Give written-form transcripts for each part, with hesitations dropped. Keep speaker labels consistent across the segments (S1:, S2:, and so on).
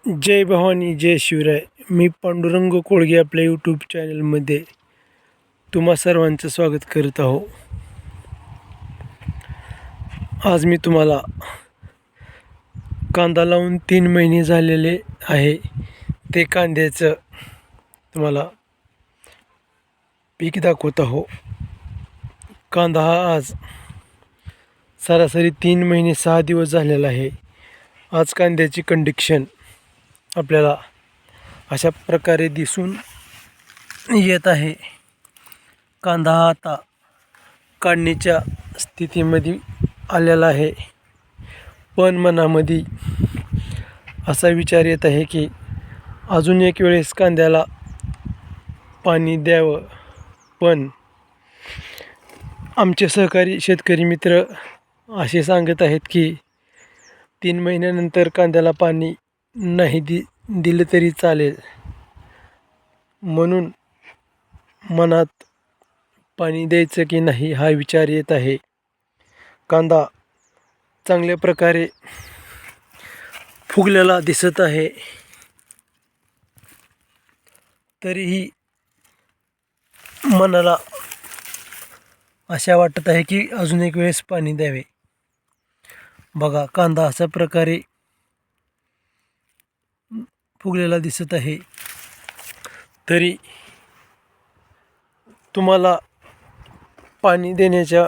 S1: जय भवानी जय शिवराय. मी पांडुरंग कोळगे आपल्या यूट्यूब चॅनलमध्ये तुम्हा सर्वांचं स्वागत करत आहो. आज मी तुम्हाला कांदा लावून 3 महिने झालेले आहे ते कांद्याचं तुम्हाला पीक दाखवत आहो. कांदा हा आज सरासरी 3 महिने 6 दिवस झालेला आहे. आज कांद्याची कंडिशन आपल्याला अशा प्रकारे दिसून येत आहे. कांदा हा आता काढणीच्या स्थितीमध्ये आलेला आहे, पण मनामध्ये असा विचार येत आहे की अजून एक वेळेस कांद्याला पाणी द्यावं. पण आमचे सहकारी शेतकरी मित्र असे सांगत आहेत की 3 महिन्यानंतर कांद्याला पाणी नाही दिलं तरी चालेल. म्हणून मनात पाणी द्यायचं की नाही हा विचार येत आहे. कांदा चांगल्या प्रकारे फुगलेला दिसत आहे, तरीही मनाला आशा वाटत आहे की अजून एक वेळेस पाणी द्यावे. बघा, कांदा अशा प्रकारे फुगलेला दिसत आहे, तरी तुम्हाला पाणी देण्याच्या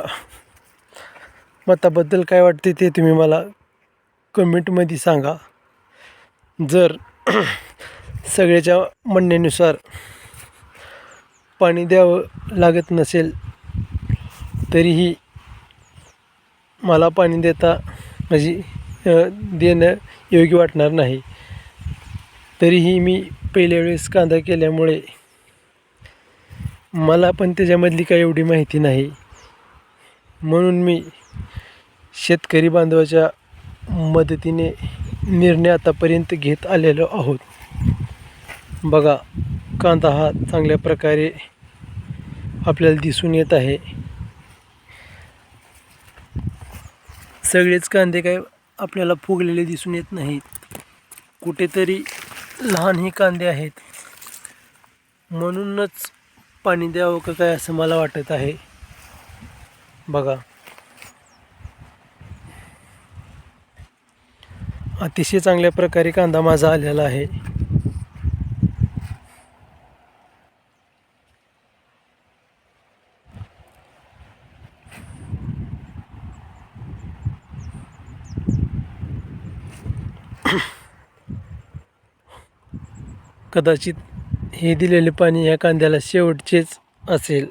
S1: मताबद्दल काय वाटते ते तुम्ही मला कमेंटमध्ये सांगा. जर सगळ्याच्या म्हणण्यानुसार पाणी द्यावं लागत नसेल तरीही मला पाणी देणं योग्य वाटणार नाही. तरीही मी पहिल्या वेळेस कांदा केल्यामुळे मला पण त्याच्यामधली काही एवढी माहिती नाही, म्हणून मी शेतकरी बांधवाच्या मदतीने निर्णय आतापर्यंत घेत आलेलो आहोत. बघा, कांदा हा चांगल्या प्रकारे आपल्याला दिसून येत आहे. सगळेच कांदे काय आपल्याला फुगलेले दिसून येत नाहीत, कुठेतरी लहानही कांदे आहेत. म्हणूनच पाणी द्यावं का काय असं मला वाटत आहे. बघा, अतिशय चांगल्या प्रकारे कांदा माझा आलेला आहे. कदाचित हे दिलेले पाणी या कांद्याला शेवटचेच असेल.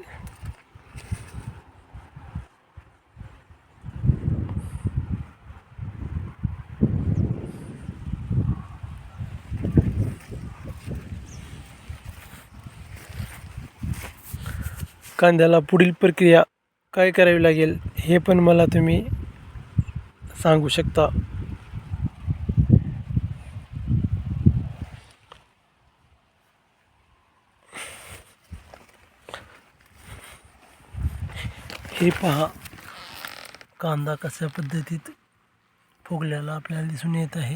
S1: कांद्याला पुढील प्रक्रिया काय करावी लागेल हे पण मला तुम्ही सांगू शकता. हे पहा, कांदा कशा पद्धतीत फुगल्याला आपल्याला दिसून येत आहे.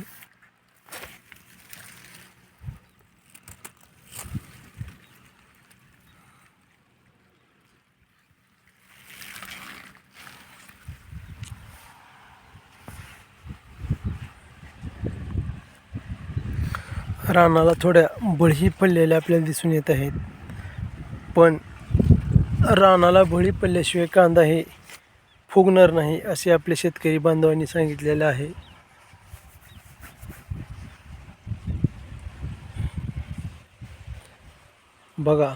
S1: रानाला थोड्या बळी पडलेल्या आपल्याला दिसून येत आहेत, पण रानाला बळी पडल्याशिवाय कांदा हे फुगणार नाही असे आपल्या शेतकरी बांधवांनी सांगितलेले आहे. बघा,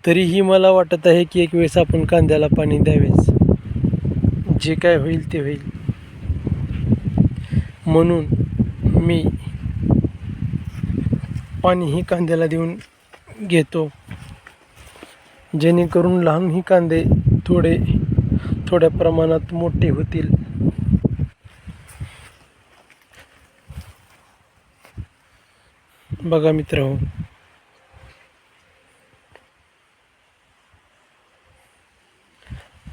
S1: तरीही मला वाटत आहे की एक वेळेस आपण कांद्याला पाणी द्यावेच. जे काय होईल ते होईल. म्हणून मी पाणीही कांद्याला देऊन घेतो, जेणेकरून लहानही कांदे थोड्या प्रमाणात मोठे होतील. बघा मित्रांनो,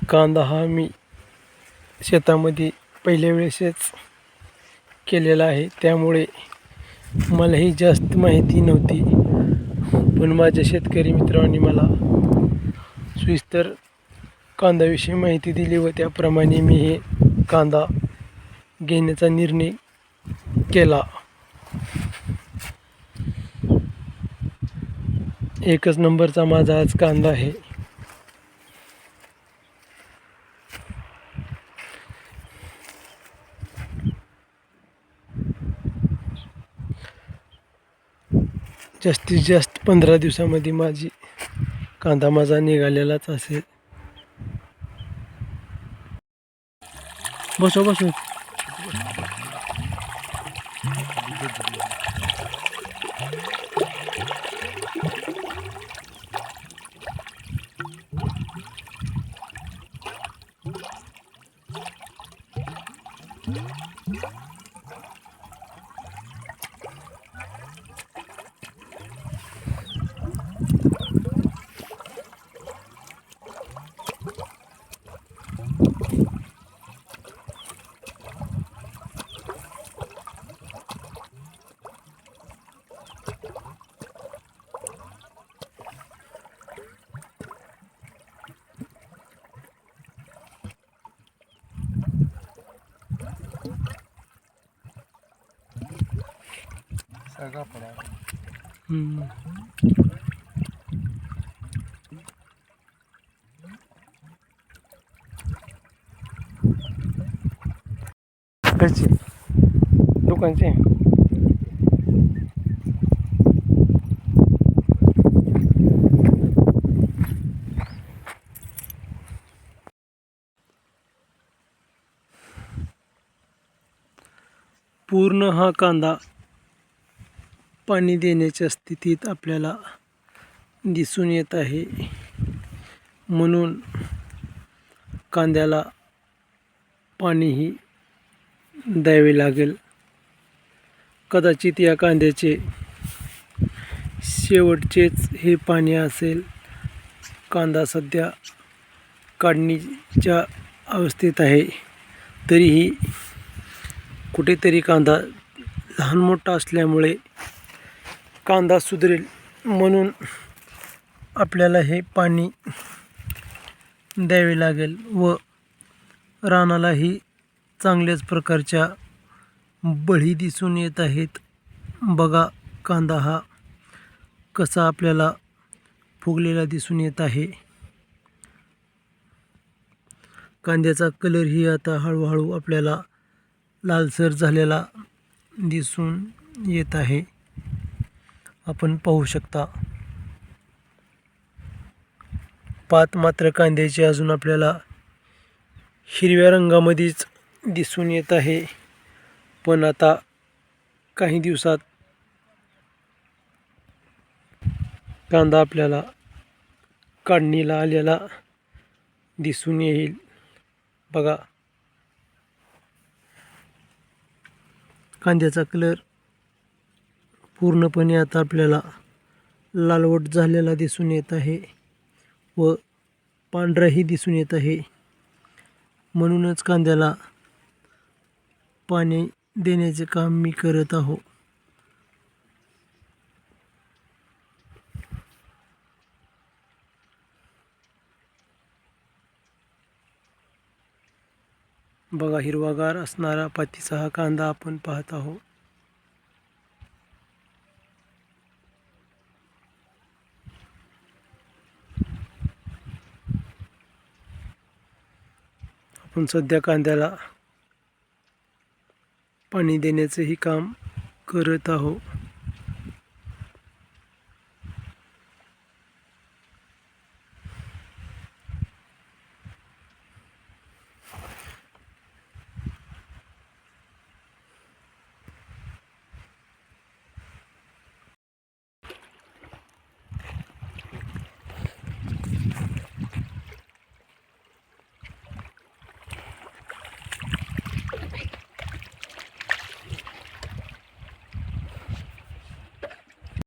S1: कांदा हा मी शेतामध्ये पहिल्या वेळेसच केलेला आहे, त्यामुळे मलाही जास्त माहिती नव्हती. पण माझ्या शेतकरी मित्रांनी मला सविस्तर कांद्याविषयी माहिती दिली व त्याप्रमाणे मी हे कांदा घेण्याचा निर्णय केला. एकच नंबरचा माझा आज कांदा आहे. जास्तीत जास्त 15 दिवसामध्ये कांदा माझा निघालेलाच असेल. बसो बसो.
S2: सगळा पडा.
S1: घरचे दुकानचे पूर्ण हा कांदा पाणी देण्याच्या स्थितीत आपल्याला दिसून येत आहे. म्हणून कांद्याला पाणीही द्यावे लागेल. कदाचित या कांद्याचे शेवटचेच हे पाणी असेल. कांदा सध्या काढणीच्या अवस्थेत आहे, तरीही कुठेतरी कांदा लहान मोठा असल्यामुळे कांदा सुधरेल म्हणून आपल्याला हे पाणी द्यावे लागेल व रानालाही चांगल्याच प्रकारच्या बळी दिसून येत आहेत. बघा कांदा हा कसा आपल्याला फुगलेला दिसून येत आहे. कांद्याचा कलरही आता हळूहळू आपल्याला लालसर झालेला दिसून येत आहे. आपण पाहू शकता. पात मात्र कांद्याची अजून आपल्याला हिरव्या रंगामध्येच दिसून येत आहे. पण आता काही दिवसात कांदा आपल्याला काढणीला आलेला दिसून येईल. बघा कांद्याचा कलर पूर्णपणे आता आपल्याला लालवट झालेला दिसून येत आहे व पांढराही दिसून येत आहे. म्हणूनच कांद्याला पाणी देण्याचे काम मी करत आहो. बघा हिरवागार असणारा पातीचा हा कांदा आपण पाहत आहोत. आपण सध्या कांद्याला पाणी देण्याचंही काम करत आहोत.